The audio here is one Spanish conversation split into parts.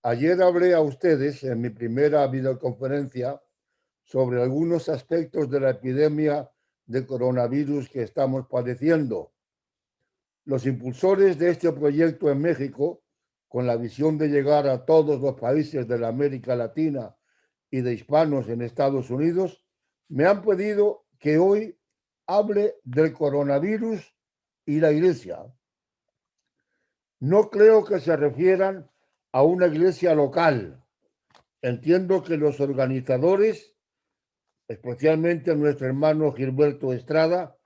Ayer hablé a ustedes en mi primera videoconferencia sobre algunos aspectos de la epidemia de coronavirus que estamos padeciendo. Los impulsores de este proyecto en México, con la visión de llegar a todos los países de la América Latina y de hispanos en Estados Unidos, me han pedido que hoy hable del coronavirus y la iglesia. No creo que se refieran a una iglesia local. Entiendo que los organizadores, especialmente nuestro hermano Gilberto Estrada,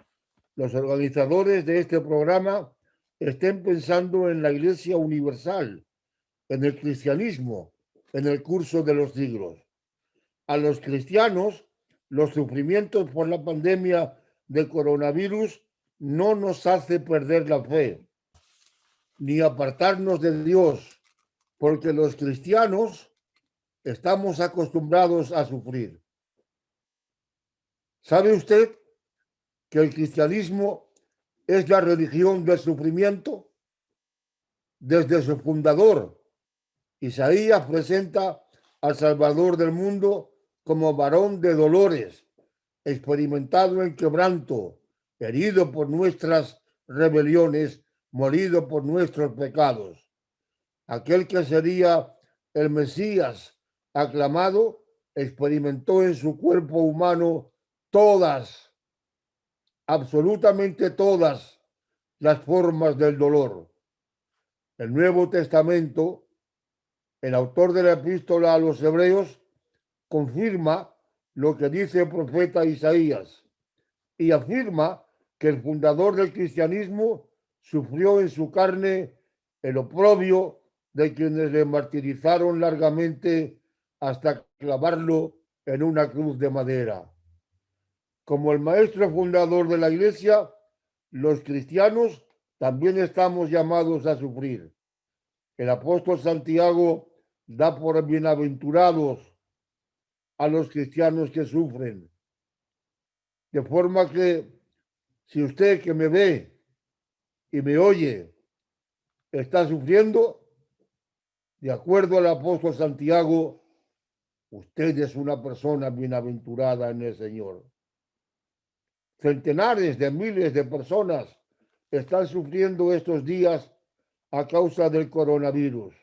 los organizadores de este programa estén pensando en la Iglesia Universal, en el cristianismo, en el curso de los siglos. A los cristianos, los sufrimientos por la pandemia de coronavirus no nos hace perder la fe, ni apartarnos de Dios, porque los cristianos estamos acostumbrados a sufrir. ¿Sabe usted que el cristianismo es la religión del sufrimiento? Desde su fundador, Isaías presenta al Salvador del mundo como varón de dolores, experimentado en quebranto, herido por nuestras rebeliones, molido por nuestros pecados. Aquel que sería el Mesías aclamado experimentó en su cuerpo humano todas, absolutamente todas las formas del dolor. El Nuevo Testamento, el autor de la epístola a los Hebreos, confirma lo que dice el profeta Isaías y afirma que el fundador del cristianismo sufrió en su carne el oprobio de quienes le martirizaron largamente hasta clavarlo en una cruz de madera. Como el maestro fundador de la iglesia, los cristianos también estamos llamados a sufrir. El apóstol Santiago da por bienaventurados a los cristianos que sufren. De forma que si usted que me ve y me oye está sufriendo, de acuerdo al apóstol Santiago, usted es una persona bienaventurada en el Señor. Centenares de miles de personas están sufriendo estos días a causa del coronavirus.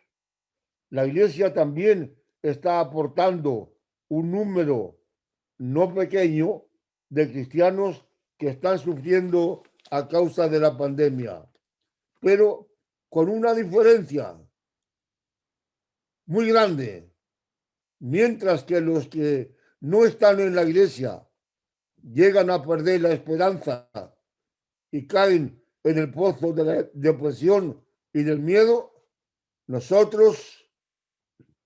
La iglesia también está aportando un número no pequeño de cristianos que están sufriendo a causa de la pandemia, pero con una diferencia muy grande. Mientras que los que no están en la iglesia llegan a perder la esperanza y caen en el pozo de la depresión y del miedo, nosotros,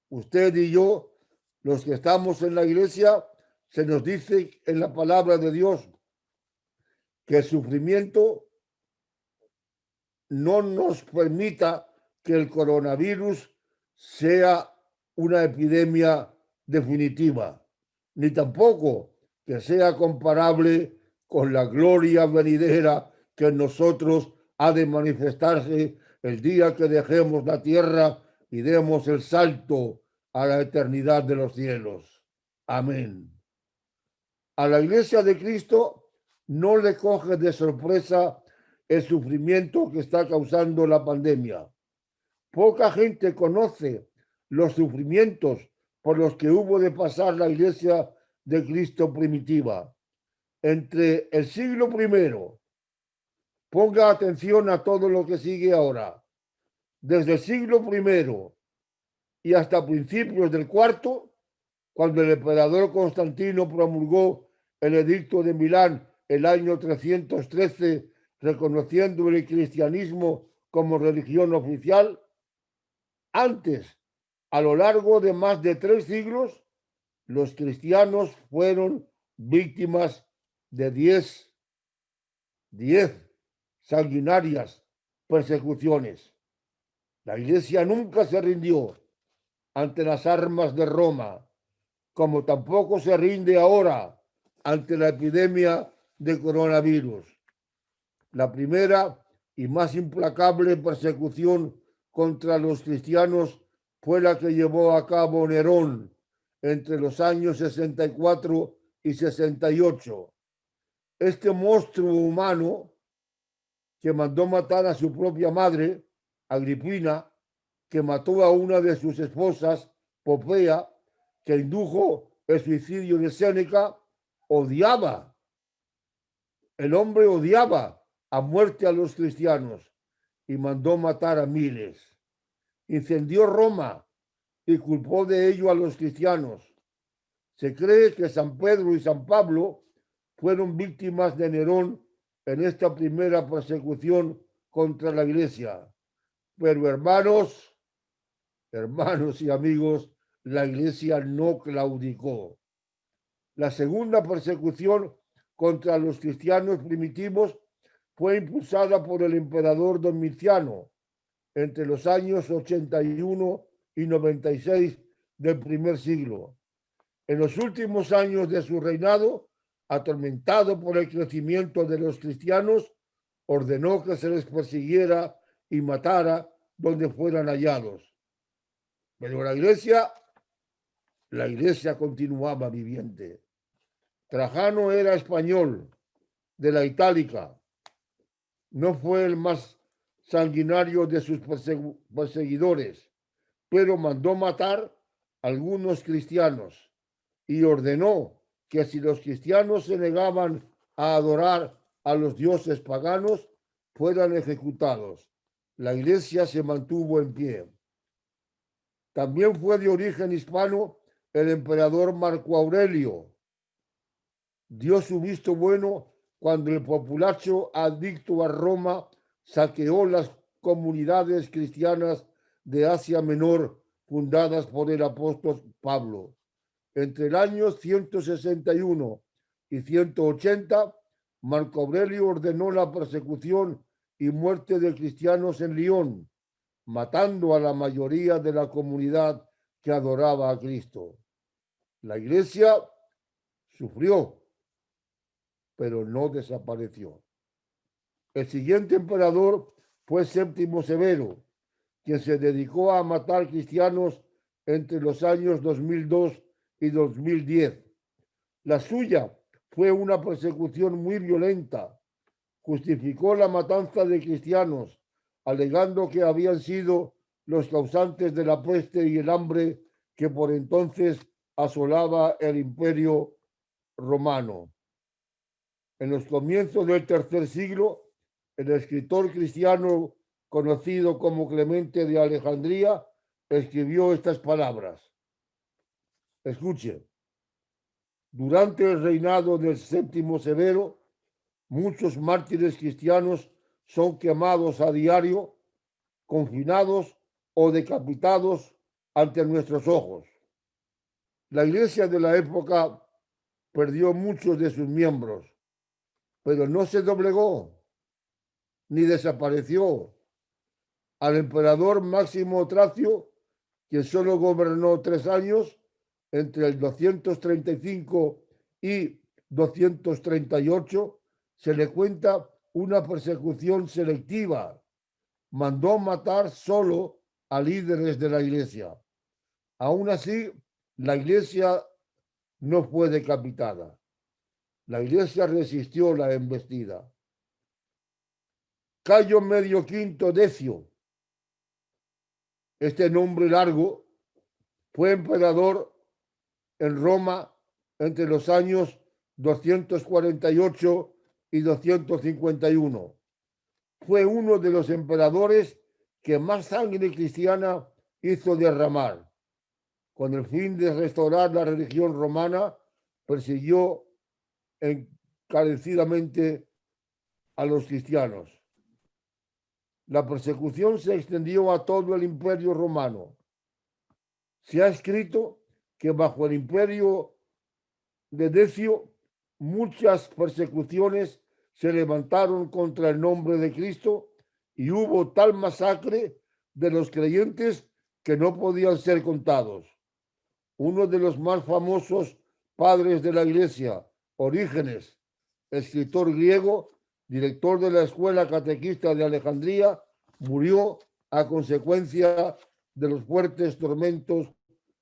usted y yo, los que estamos en la iglesia, se nos dice en la palabra de Dios que el sufrimiento no nos permita que el coronavirus sea una epidemia definitiva, ni tampoco que sea comparable con la gloria venidera que en nosotros ha de manifestarse el día que dejemos la tierra y demos el salto a la eternidad de los cielos. Amén. A la iglesia de Cristo no le coge de sorpresa el sufrimiento que está causando la pandemia. Poca gente conoce los sufrimientos por los que hubo de pasar la iglesia de Cristo primitiva. Entre el siglo I, ponga atención a todo lo que sigue ahora, desde el siglo I y hasta principios del IV, cuando el emperador Constantino promulgó el edicto de Milán el año 313, reconociendo el cristianismo como religión oficial. Antes, a lo largo de más de 3 siglos, los cristianos fueron víctimas de 10 sanguinarias persecuciones. La iglesia nunca se rindió ante las armas de Roma, como tampoco se rinde ahora ante la epidemia de coronavirus. La primera y más implacable persecución contra los cristianos fue la que llevó a cabo Nerón entre los años 64 y 68. Este monstruo humano que mandó matar a su propia madre, Agripina, que mató a una de sus esposas, Popea, que indujo el suicidio de Séneca, odiaba. El hombre odiaba a muerte a los cristianos y mandó matar a miles. Incendió Roma y culpó de ello a los cristianos. Se cree que San Pedro y San Pablo fueron víctimas de Nerón en esta primera persecución contra la iglesia. Pero hermanos y amigos, la iglesia no claudicó. La segunda persecución contra los cristianos primitivos fue impulsada por el emperador Domiciano entre los años 81 y 96 del primer siglo. En los últimos años de su reinado, atormentado por el crecimiento de los cristianos, ordenó que se les persiguiera y matara donde fueran hallados. Pero la iglesia continuaba viviente. Trajano era español, de la Itálica. No fue el más sanguinario de sus perseguidores, pero mandó matar a algunos cristianos y ordenó que si los cristianos se negaban a adorar a los dioses paganos, fueran ejecutados. La iglesia se mantuvo en pie. También fue de origen hispano el emperador Marco Aurelio. Dio su visto bueno cuando el populacho adicto a Roma saqueó las comunidades cristianas de Asia Menor fundadas por el apóstol Pablo. Entre el año 161 y 180, Marco Aurelio ordenó la persecución y muerte de cristianos en Lyon, matando a la mayoría de la comunidad que adoraba a Cristo. La iglesia sufrió, pero no desapareció. El siguiente emperador fue Séptimo Severo, quien se dedicó a matar cristianos entre los años 2002 y 2010. La suya fue una persecución muy violenta. Justificó la matanza de cristianos, alegando que habían sido los causantes de la peste y el hambre que por entonces asolaba el imperio romano. En los comienzos del tercer siglo, el escritor cristiano conocido como Clemente de Alejandría escribió estas palabras. Escuche. Durante el reinado del Séptimo Severo, muchos mártires cristianos son quemados a diario, confinados o decapitados ante nuestros ojos. La iglesia de la época perdió muchos de sus miembros, pero no se doblegó ni desapareció. Al emperador Máximo Tracio, quien solo gobernó 3 años, entre el 235 y 238, se le cuenta una persecución selectiva. Mandó matar solo a líderes de la iglesia. Aún así, la iglesia no fue decapitada. La iglesia resistió la embestida. Cayo Medio Quinto Decio, este nombre largo, fue emperador en Roma entre los años 248 y 251. Fue uno de los emperadores que más sangre cristiana hizo derramar. Con el fin de restaurar la religión romana, persiguió encarecidamente a los cristianos. La persecución se extendió a todo el imperio romano. Se ha escrito que bajo el imperio de Decio muchas persecuciones se levantaron contra el nombre de Cristo y hubo tal masacre de los creyentes que no podían ser contados. Uno de los más famosos padres de la iglesia, Orígenes, escritor griego, director de la escuela catequista de Alejandría, murió a consecuencia de los fuertes tormentos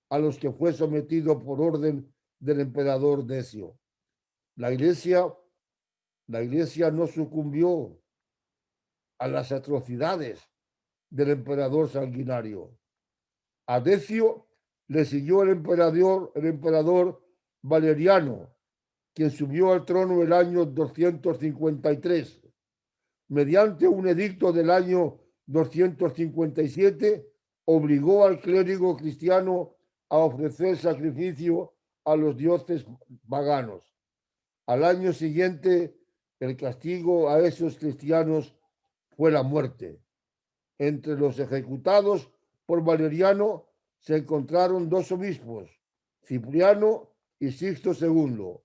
a los que fue sometido por orden del emperador Decio. La iglesia no sucumbió a las atrocidades del emperador sanguinario. A Decio le siguió el emperador Valeriano, quien subió al trono el año 253. Mediante un edicto del año 257, obligó al clérigo cristiano a ofrecer sacrificio a los dioses paganos. Al año siguiente, el castigo a esos cristianos fue la muerte. Entre los ejecutados por Valeriano se encontraron dos obispos, Cipriano y Sixto II.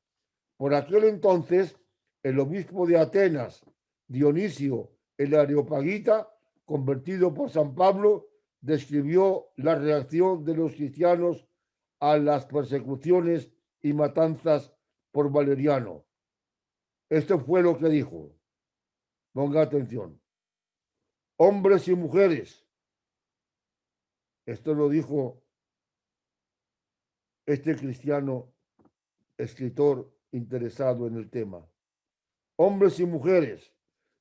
Por aquel entonces, el obispo de Atenas, Dionisio el Areopagita, convertido por San Pablo, describió la reacción de los cristianos a las persecuciones y matanzas por Valeriano. Esto fue lo que dijo. Ponga atención. Hombres y mujeres. Esto lo dijo este cristiano escritor interesado en el tema. Hombres y mujeres,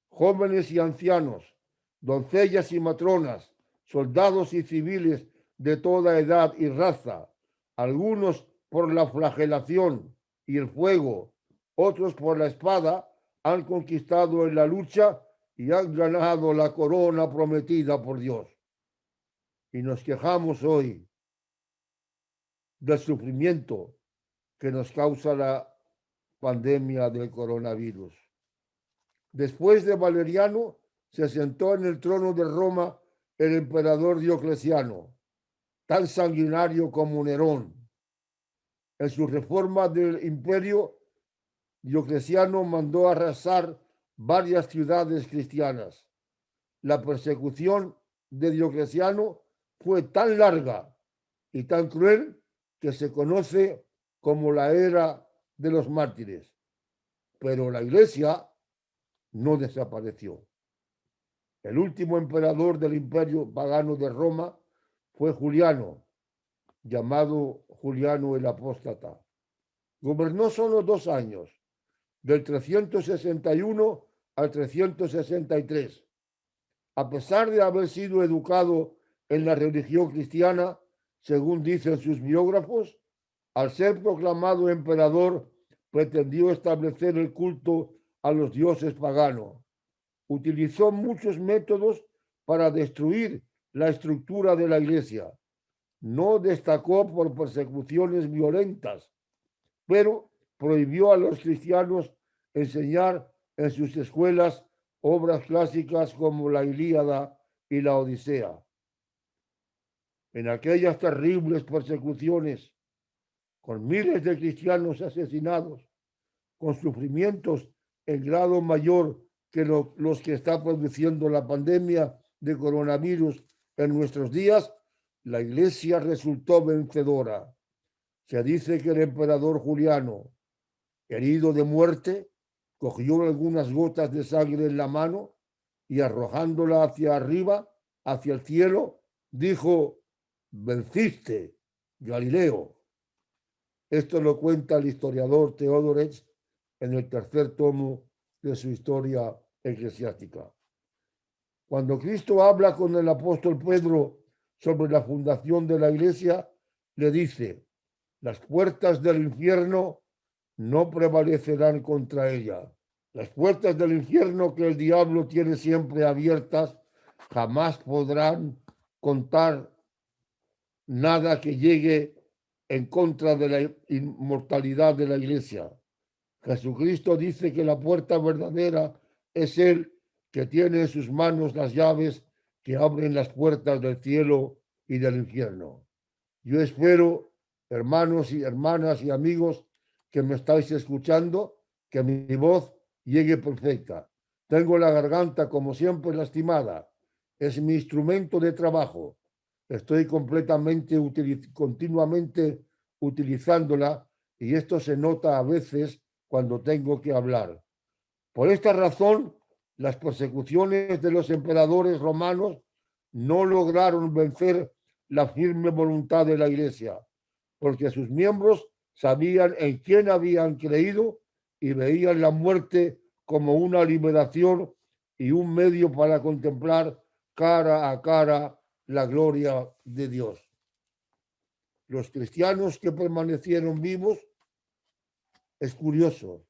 jóvenes y ancianos, doncellas y matronas, soldados y civiles de toda edad y raza, algunos por la flagelación y el fuego, otros por la espada, han conquistado en la lucha y han ganado la corona prometida por Dios. Y nos quejamos hoy del sufrimiento que nos causa la pandemia del coronavirus. Después de Valeriano, se sentó en el trono de Roma el emperador Diocleciano, tan sanguinario como Nerón. En su reforma del imperio, Diocleciano mandó arrasar varias ciudades cristianas. La persecución de Diocleciano fue tan larga y tan cruel que se conoce como la era de los mártires. Pero la iglesia no desapareció. El último emperador del imperio pagano de Roma fue Juliano, llamado Juliano el Apóstata. Gobernó solo 2 años, del 361 al 363. A pesar de haber sido educado en la religión cristiana, según dicen sus biógrafos, al ser proclamado emperador, pretendió establecer el culto a los dioses paganos. Utilizó muchos métodos para destruir la estructura de la iglesia. No destacó por persecuciones violentas, pero prohibió a los cristianos enseñar en sus escuelas obras clásicas como la Ilíada y la Odisea. En aquellas terribles persecuciones, con miles de cristianos asesinados, con sufrimientos en grado mayor que los que está produciendo la pandemia de coronavirus en nuestros días, la iglesia resultó vencedora. Se dice que el emperador Juliano, herido de muerte, cogió algunas gotas de sangre en la mano y arrojándola hacia arriba, hacia el cielo, dijo: venciste, Galileo. Esto lo cuenta el historiador Teódores en el 3er tomo de su historia eclesiástica. Cuando Cristo habla con el apóstol Pedro sobre la fundación de la iglesia, le dice: las puertas del infierno no prevalecerán contra ella. Las puertas del infierno que el diablo tiene siempre abiertas jamás podrán contar nada que llegue en contra de la inmortalidad de la iglesia. Jesucristo dice que la puerta verdadera es Él, que tiene en sus manos las llaves que abren las puertas del cielo y del infierno. Yo espero, hermanos y hermanas y amigos que me estáis escuchando, que mi voz llegue perfecta. Tengo la garganta, como siempre, lastimada. Es mi instrumento de trabajo. Estoy continuamente utilizándola y esto se nota a veces cuando tengo que hablar. Por esta razón, las persecuciones de los emperadores romanos no lograron vencer la firme voluntad de la Iglesia, porque sus miembros sabían en quién habían creído y veían la muerte como una liberación y un medio para contemplar cara a cara la gloria de Dios. Los cristianos que permanecieron vivos, es curioso,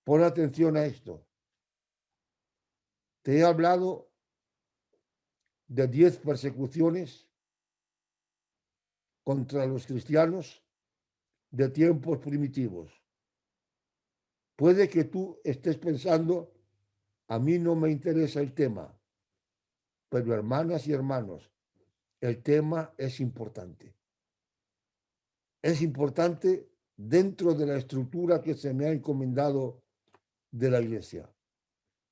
pon atención a esto. Te he hablado de 10 persecuciones contra los cristianos de tiempos primitivos. Puede que tú estés pensando, a mí no me interesa el tema, pero hermanas y hermanos, el tema es importante. Es importante dentro de la estructura que se me ha encomendado de la Iglesia.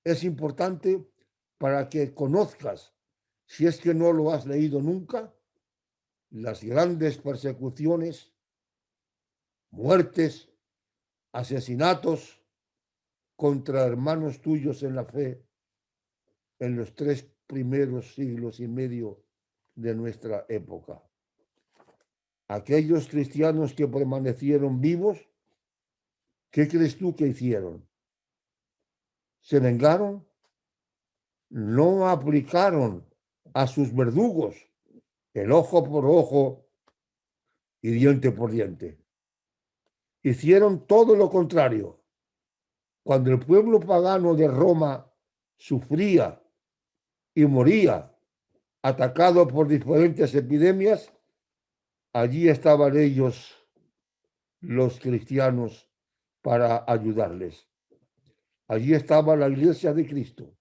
Es importante para que conozcas, si es que no lo has leído nunca, las grandes persecuciones, muertes, asesinatos contra hermanos tuyos en la fe en los 3 primeros siglos y medio de nuestra época. Aquellos cristianos que permanecieron vivos, ¿qué crees tú que hicieron? ¿Se vengaron? No aplicaron a sus verdugos el ojo por ojo y diente por diente. Hicieron todo lo contrario. Cuando el pueblo pagano de Roma sufría y moría atacado por diferentes epidemias, allí estaban ellos, los cristianos, para ayudarles. Allí estaba la Iglesia de Cristo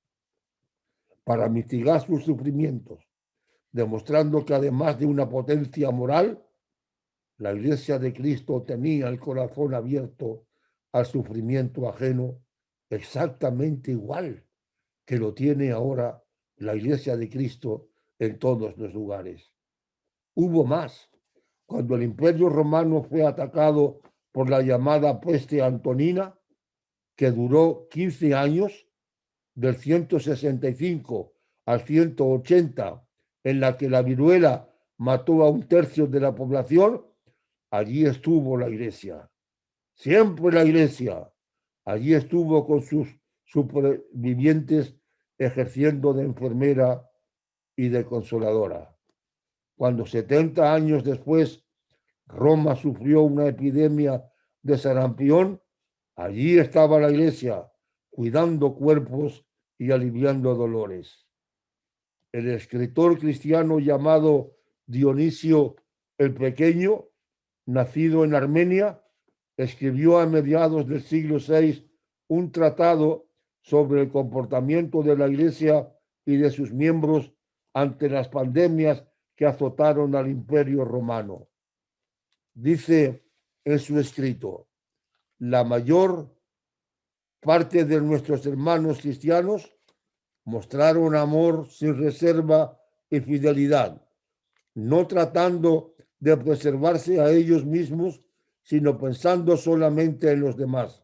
para mitigar sus sufrimientos, demostrando que además de una potencia moral, la Iglesia de Cristo tenía el corazón abierto al sufrimiento ajeno exactamente igual que lo tiene ahora la Iglesia de Cristo en todos los lugares. Hubo más. Cuando el Imperio Romano fue atacado por la llamada peste antonina, que duró 15 años, del 165 al 180, en la que la viruela mató a 1/3 de la población, allí estuvo la Iglesia. Siempre la Iglesia. Allí estuvo con sus supervivientes ejerciendo de enfermera y de consoladora. Cuando 70 años después Roma sufrió una epidemia de sarampión, allí estaba la Iglesia cuidando cuerpos y aliviando dolores. El escritor cristiano llamado Dionisio el Pequeño, nacido en Armenia, escribió a mediados del siglo VI un tratado sobre el comportamiento de la Iglesia y de sus miembros ante las pandemias que azotaron al Imperio Romano. Dice en su escrito, la mayor parte de nuestros hermanos cristianos mostraron amor sin reserva y fidelidad, no tratando de preservarse a ellos mismos, sino pensando solamente en los demás.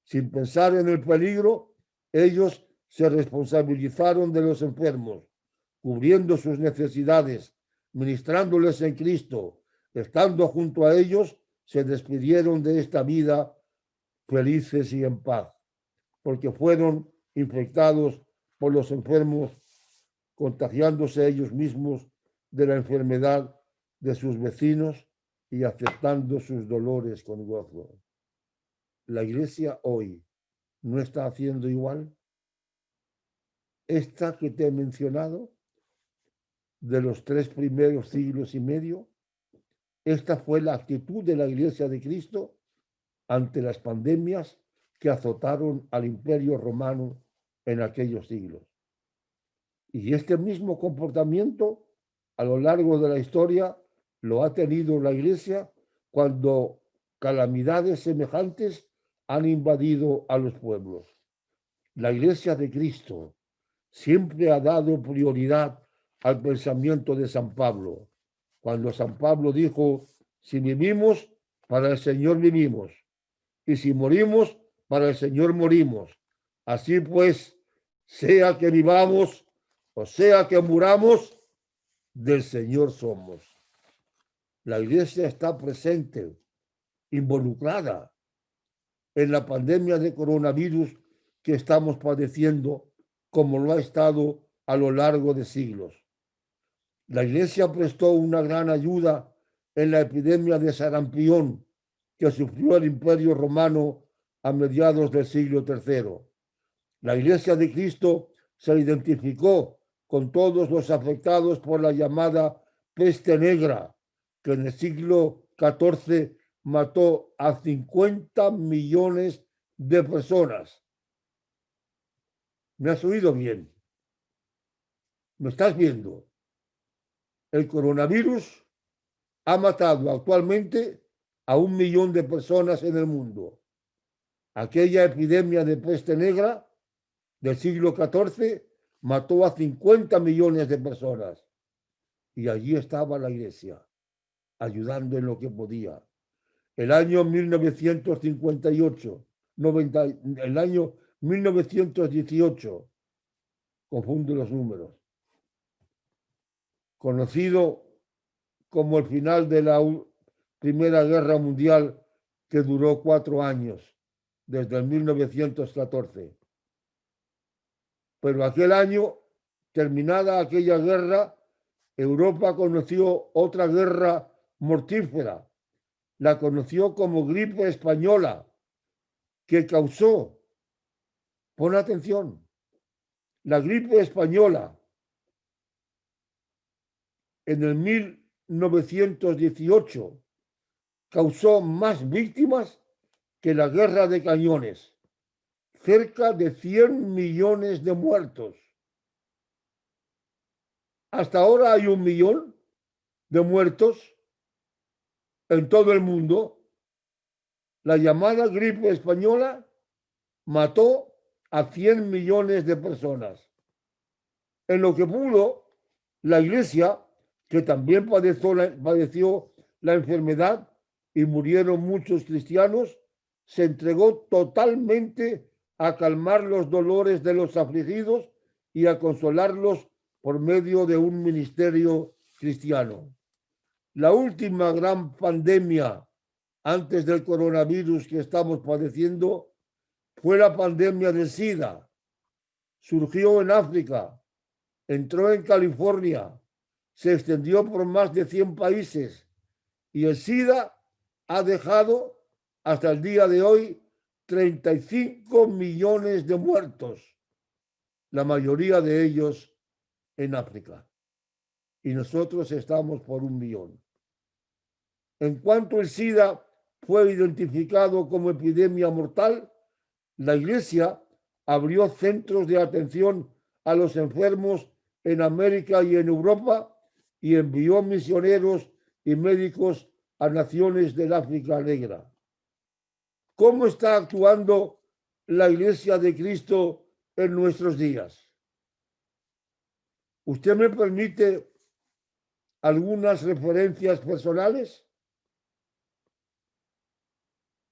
Sin pensar en el peligro, ellos se responsabilizaron de los enfermos, cubriendo sus necesidades, ministrándoles en Cristo, estando junto a ellos, se despidieron de esta vida felices y en paz, porque fueron infectados por los enfermos, contagiándose ellos mismos de la enfermedad de sus vecinos y aceptando sus dolores con gozo. La Iglesia hoy no está haciendo igual. Esta que te he mencionado, de los 3 primeros siglos y medio, esta fue la actitud de la Iglesia de Cristo ante las pandemias que azotaron al Imperio Romano en aquellos siglos. Y este mismo comportamiento a lo largo de la historia lo ha tenido la Iglesia cuando calamidades semejantes han invadido a los pueblos. La Iglesia de Cristo siempre ha dado prioridad al pensamiento de San Pablo. Cuando San Pablo dijo, si vivimos, para el Señor vivimos, y si morimos, para el Señor morimos. Así pues, sea que vivamos o sea que muramos, del Señor somos. La Iglesia está presente, involucrada en la pandemia de coronavirus que estamos padeciendo, como lo ha estado a lo largo de siglos. La Iglesia prestó una gran ayuda en la epidemia de sarampión que sufrió el Imperio Romano a mediados del siglo III. La Iglesia de Cristo se identificó con todos los afectados por la llamada peste negra, que en el siglo XIV mató a 50 millones de personas. ¿Me has oído bien? ¿Me estás viendo? El coronavirus ha matado actualmente a 1 millón de personas en el mundo. Aquella epidemia de peste negra del siglo XIV mató a 50 millones de personas. Y allí estaba la Iglesia, ayudando en lo que podía. El año 1958, el año 1918, confundo los números, conocido como el final de la Primera Guerra Mundial, que duró 4 años, desde el 1914. Pero aquel año, terminada aquella guerra, Europa conoció otra guerra mortífera. La conoció como gripe española, que causó, pon atención, la gripe española en el 1918 causó más víctimas que la guerra de cañones, cerca de 100 millones de muertos. Hasta ahora hay 1 millón de muertos en todo el mundo. La llamada gripe española mató a 100 millones de personas. En lo que pudo, la Iglesia, que también padeció la enfermedad y murieron muchos cristianos, se entregó totalmente a calmar los dolores de los afligidos y a consolarlos por medio de un ministerio cristiano. La última gran pandemia antes del coronavirus que estamos padeciendo fue la pandemia del SIDA. Surgió en África, entró en California, se extendió por más de 100 países y el SIDA ha dejado hasta el día de hoy 35 millones de muertos, la mayoría de ellos en África. Y nosotros estamos por 1 millón. En cuanto el SIDA fue identificado como epidemia mortal, la Iglesia abrió centros de atención a los enfermos en América y en Europa y envió misioneros y médicos a naciones del África Negra. ¿Cómo está actuando la Iglesia de Cristo en nuestros días? ¿Usted me permite algunas referencias personales?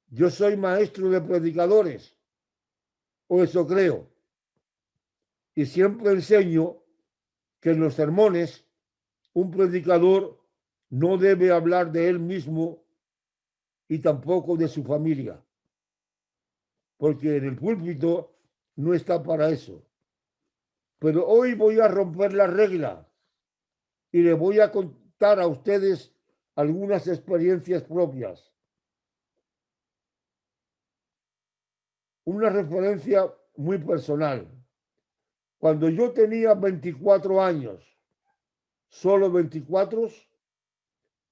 Yo soy maestro de predicadores, o eso creo, y siempre enseño que en los sermones un predicador no debe hablar de él mismo y tampoco de su familia, porque en el púlpito no está para eso. Pero hoy voy a romper la regla y le voy a contar a ustedes algunas experiencias propias. Una referencia muy personal. Cuando yo tenía 24 años, solo 24,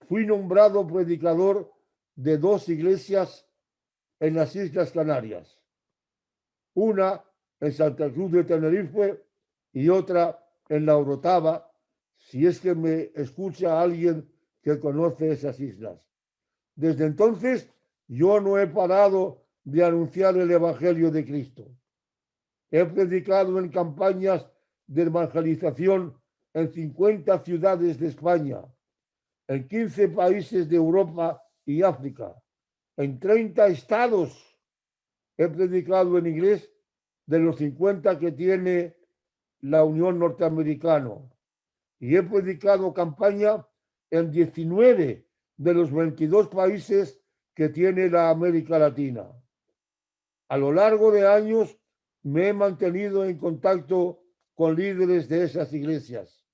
fui nombrado predicador de 2 iglesias en las Islas Canarias. Una en Santa Cruz de Tenerife y otra en La Orotava, si es que me escucha alguien que conoce esas islas. Desde entonces, yo no he parado de anunciar el Evangelio de Cristo. He predicado en campañas de evangelización en 50 ciudades de España, en 15 países de Europa y África, en 30 estados. He predicado en inglés de los 50 que tiene la Unión Norteamericana y he predicado campaña en 19 de los 22 países que tiene la América Latina. A lo largo de años me he mantenido en contacto con líderes de esas iglesias.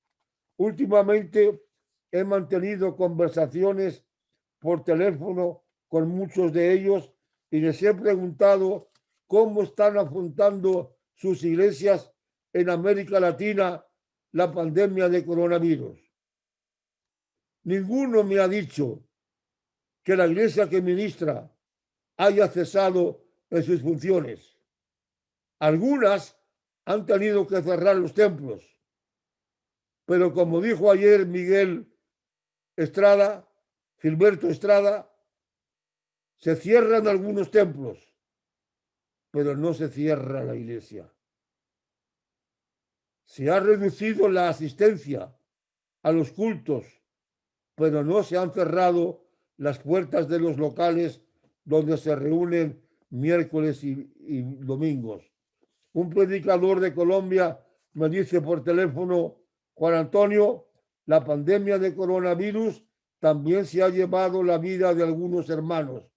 Últimamente he mantenido conversaciones por teléfono con muchos de ellos y les he preguntado cómo están afrontando sus iglesias en América Latina la pandemia de coronavirus. Ninguno me ha dicho que la iglesia que ministra haya cesado en sus funciones. Algunas han tenido que cerrar los templos, pero como dijo ayer Gilberto Estrada, se cierran algunos templos, pero no se cierra la iglesia. Se ha reducido la asistencia a los cultos, pero no se han cerrado las puertas de los locales donde se reúnen miércoles y domingos. Un predicador de Colombia me dice por teléfono: Juan Antonio, la pandemia de coronavirus también se ha llevado la vida de algunos hermanos,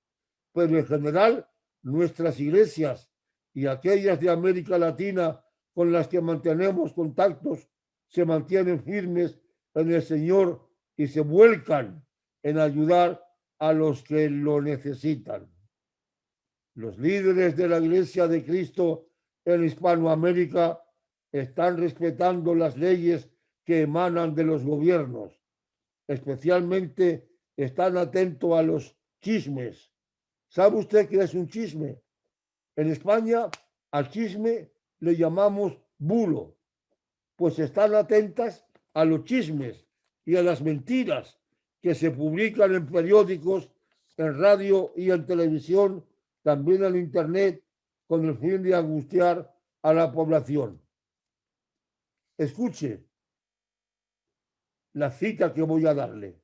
pero en general nuestras iglesias y aquellas de América Latina con las que mantenemos contactos se mantienen firmes en el Señor y se vuelcan en ayudar a los que lo necesitan. Los líderes de la Iglesia de Cristo en Hispanoamérica están respetando las leyes que emanan de los gobiernos. Especialmente están atentos a los chismes. ¿Sabe usted qué es un chisme? En España al chisme le llamamos bulo. Pues están atentas a los chismes y a las mentiras que se publican en periódicos, en radio y en televisión, también en internet, con el fin de angustiar a la población. Escuche la cita que voy a darle.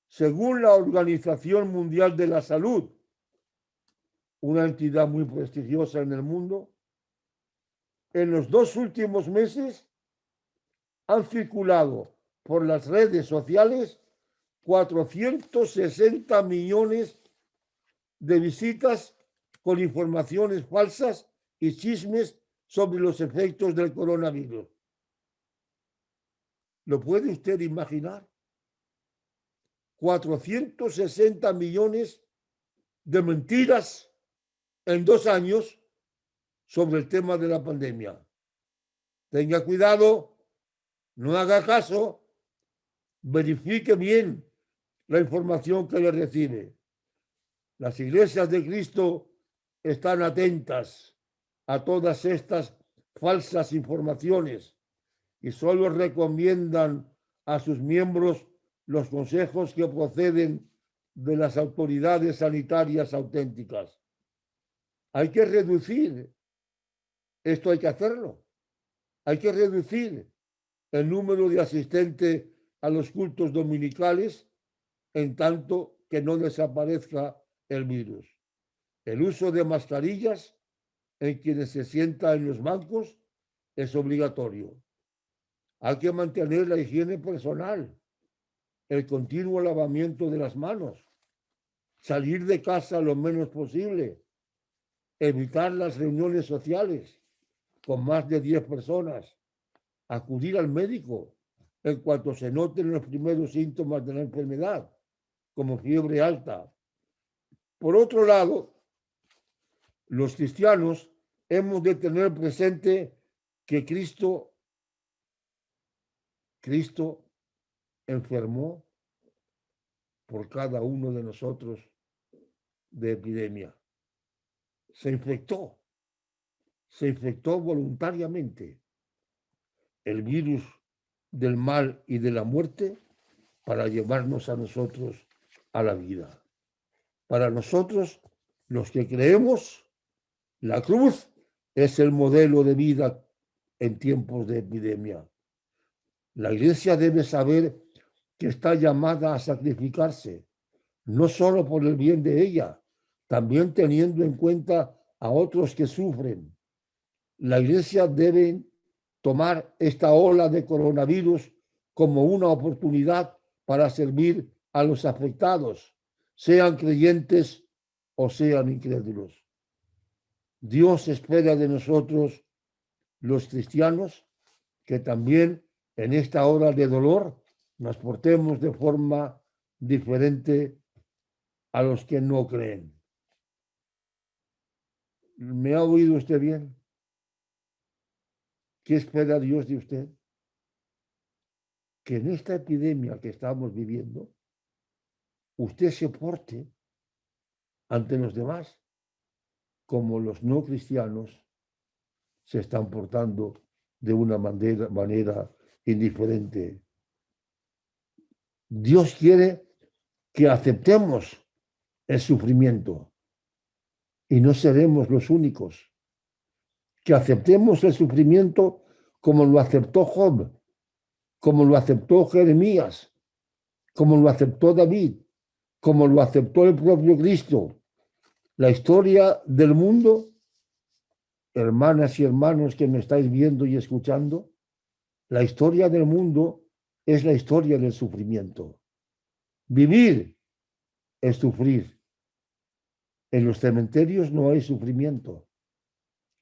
Según la Organización Mundial de la Salud, una entidad muy prestigiosa en el mundo, en los 2 últimos meses han circulado por las redes sociales 460 millones de visitas con informaciones falsas y chismes sobre los efectos del coronavirus. ¿Lo puede usted imaginar? 460 millones de mentiras en 2 años sobre el tema de la pandemia. Tenga cuidado, no haga caso, verifique bien la información que le recibe. Las iglesias de Cristo están atentas a todas estas falsas informaciones y solo recomiendan a sus miembros los consejos que proceden de las autoridades sanitarias auténticas. Hay que reducir, esto hay que hacerlo, hay que reducir el número de asistentes a los cultos dominicales en tanto que no desaparezca el virus. El uso de mascarillas en quienes se sientan en los bancos es obligatorio. Hay que mantener la higiene personal, el continuo lavamiento de las manos, salir de casa lo menos posible, evitar las reuniones sociales con más de 10 personas, acudir al médico en cuanto se noten los primeros síntomas de la enfermedad, como fiebre alta. Por otro lado, los cristianos hemos de tener presente que Cristo enfermó por cada uno de nosotros de epidemia. Se infectó voluntariamente el virus del mal y de la muerte para llevarnos a nosotros a la vida. Para nosotros, los que creemos, la cruz es el modelo de vida en tiempos de epidemia. La Iglesia debe saber que está llamada a sacrificarse, no solo por el bien de ella, también teniendo en cuenta a otros que sufren. La Iglesia debe tomar esta ola de coronavirus como una oportunidad para servir a los afectados, sean creyentes o sean incrédulos. Dios espera de nosotros, los cristianos, que también en esta hora de dolor nos portemos de forma diferente a los que no creen. ¿Me ha oído usted bien? ¿Qué espera Dios de usted? Que en esta epidemia que estamos viviendo, usted se porte ante los demás como los no cristianos se están portando de una manera indiferente. Dios quiere que aceptemos el sufrimiento y no seremos los únicos. Que aceptemos el sufrimiento como lo aceptó Job, como lo aceptó Jeremías, como lo aceptó David, como lo aceptó el propio Cristo. La historia del mundo, hermanas y hermanos que me estáis viendo y escuchando, la historia del mundo es la historia del sufrimiento. Vivir es sufrir. En los cementerios no hay sufrimiento.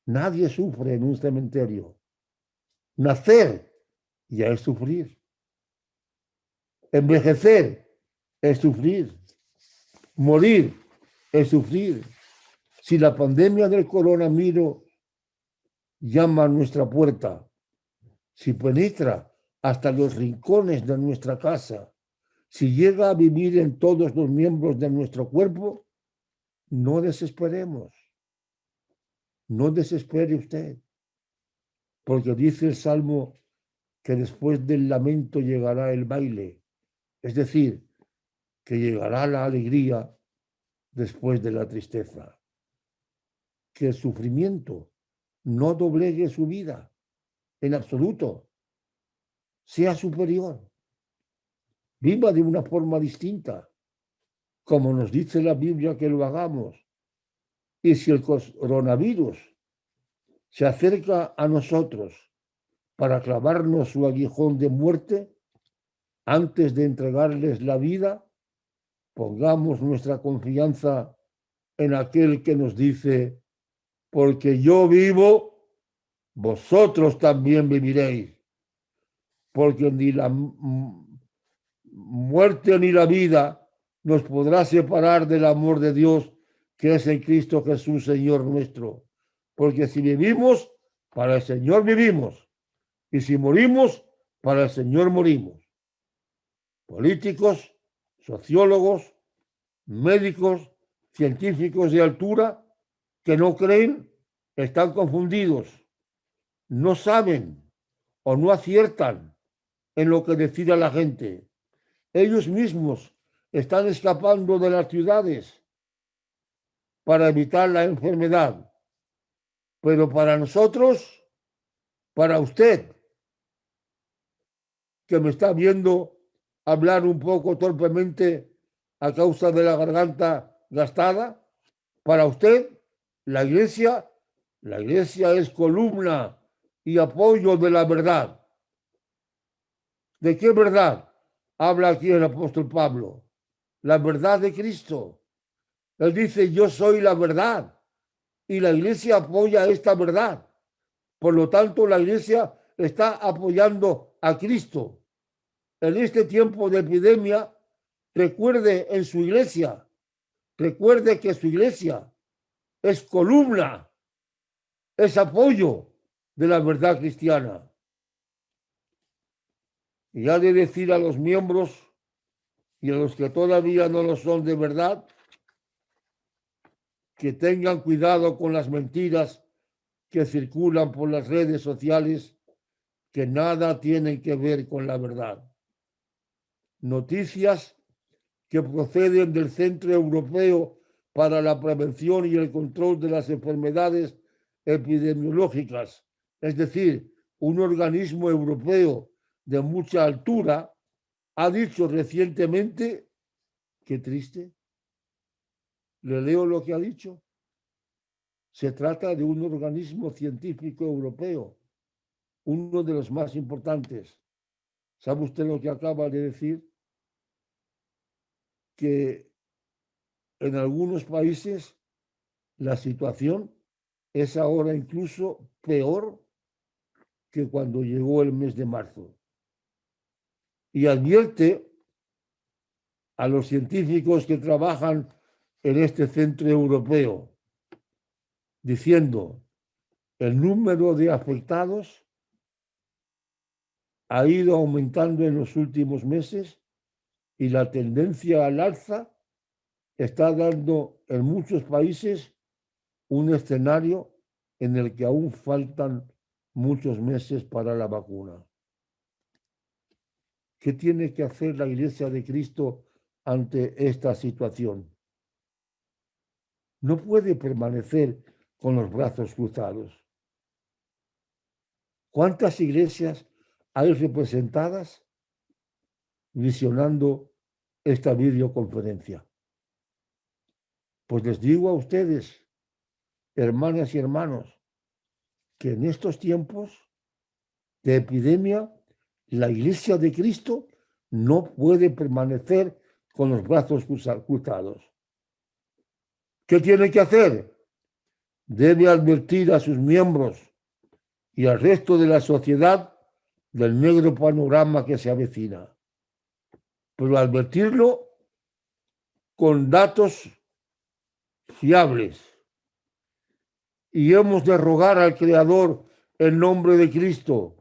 Nadie sufre en un cementerio. Nacer ya es sufrir. Envejecer es sufrir. Morir es sufrir. Si la pandemia del coronavirus llama a nuestra puerta, si penetra hasta los rincones de nuestra casa, si llega a vivir en todos los miembros de nuestro cuerpo, no desesperemos. No desespere usted, porque dice el Salmo que después del lamento llegará el baile, es decir, que llegará la alegría después de la tristeza. Que el sufrimiento no doblegue su vida en absoluto, sea superior, viva de una forma distinta, como nos dice la Biblia que lo hagamos. Y si el coronavirus se acerca a nosotros para clavarnos su aguijón de muerte, antes de entregarles la vida, pongamos nuestra confianza en aquel que nos dice, porque yo vivo, vosotros también viviréis, porque ni la muerte ni la vida nos podrá separar del amor de Dios que es en Cristo Jesús, Señor nuestro. Porque si vivimos, para el Señor vivimos, y si morimos, para el Señor morimos. Políticos, sociólogos, médicos, científicos de altura que no creen, están confundidos, no saben o no aciertan en lo que decida la gente. Ellos mismos están escapando de las ciudades para evitar la enfermedad. Pero para nosotros, para usted, que me está viendo hablar un poco torpemente a causa de la garganta gastada, para usted, la iglesia es columna y apoyo de la verdad. ¿De qué verdad habla aquí el apóstol Pablo? La verdad de Cristo. Él dice, yo soy la verdad. Y la iglesia apoya esta verdad. Por lo tanto, la iglesia está apoyando a Cristo. En este tiempo de epidemia, recuerde en su iglesia, recuerde que su iglesia es columna, es apoyo de la verdad cristiana. Y ha de decir a los miembros y a los que todavía no lo son de verdad, que tengan cuidado con las mentiras que circulan por las redes sociales, que nada tienen que ver con la verdad. Noticias que proceden del Centro Europeo para la Prevención y el Control de las Enfermedades Epidemiológicas, es decir, un organismo europeo de mucha altura, ha dicho recientemente, qué triste, le leo lo que ha dicho, se trata de un organismo científico europeo uno de los más importantes. ¿Sabe usted lo que acaba de decir? Que en algunos países la situación es ahora incluso peor que cuando llegó el mes de marzo. Y advierte a los científicos que trabajan en este centro europeo, diciendo, el número de afectados ha ido aumentando en los últimos meses y la tendencia al alza está dando en muchos países un escenario en el que aún faltan muchos meses para la vacuna. ¿Qué tiene que hacer la Iglesia de Cristo ante esta situación? No puede permanecer con los brazos cruzados. ¿Cuántas iglesias hay representadas visionando esta videoconferencia? Pues les digo a ustedes, hermanas y hermanos, que en estos tiempos de epidemia, la Iglesia de Cristo no puede permanecer con los brazos cruzados. ¿Qué tiene que hacer? Debe advertir a sus miembros y al resto de la sociedad del negro panorama que se avecina. Pero advertirlo con datos fiables. Y hemos de rogar al Creador en nombre de Cristo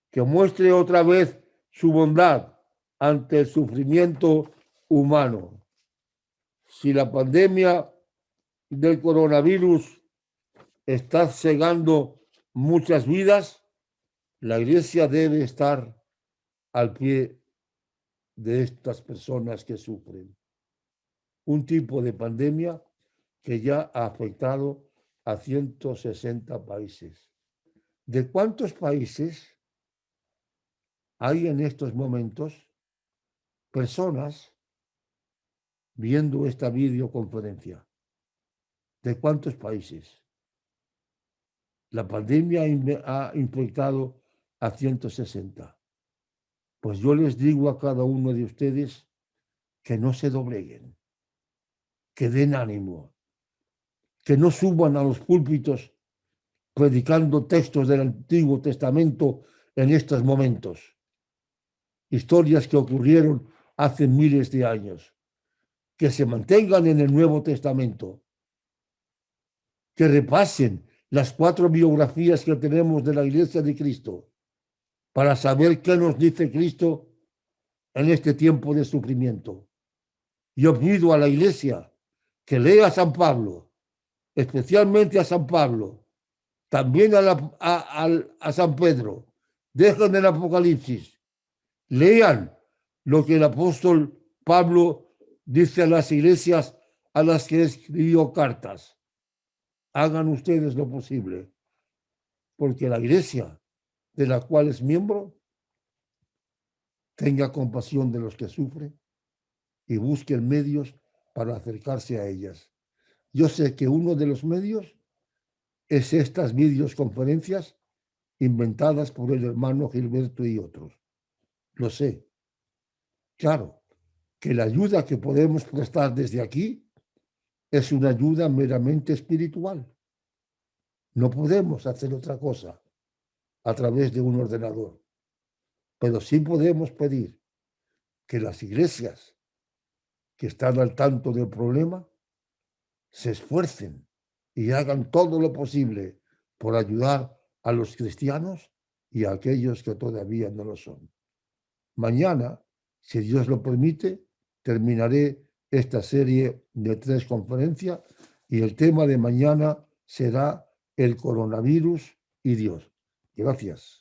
que muestre otra vez su bondad ante el sufrimiento humano. Si la pandemia del coronavirus está cegando muchas vidas, la Iglesia debe estar al pie de estas personas que sufren. Un tipo de pandemia que ya ha afectado a 160 países. ¿De cuántos países hay en estos momentos personas viendo esta videoconferencia? ¿De cuántos países? La pandemia ha infectado a 160. Pues yo les digo a cada uno de ustedes que no se dobleguen, que den ánimo, que no suban a los púlpitos predicando textos del Antiguo Testamento en estos momentos. Historias que ocurrieron hace miles de años. Que se mantengan en el Nuevo Testamento. Que repasen las 4 biografías que tenemos de la Iglesia de Cristo para saber qué nos dice Cristo en este tiempo de sufrimiento. Yo pido a la Iglesia que lea a San Pablo, especialmente a San Pablo, también a San Pedro. Dejen el Apocalipsis. Lean lo que el apóstol Pablo dice a las iglesias a las que escribió cartas. Hagan ustedes lo posible, porque la iglesia de la cual es miembro tenga compasión de los que sufren y busquen medios para acercarse a ellas. Yo sé que uno de los medios es estas videoconferencias inventadas por el hermano Gilberto y otros. Lo sé. Claro, que la ayuda que podemos prestar desde aquí es una ayuda meramente espiritual. No podemos hacer otra cosa a través de un ordenador, pero sí podemos pedir que las iglesias que están al tanto del problema se esfuercen y hagan todo lo posible por ayudar a los cristianos y a aquellos que todavía no lo son. Mañana, si Dios lo permite, terminaré esta serie de 3 conferencias y el tema de mañana será el coronavirus y Dios. Gracias.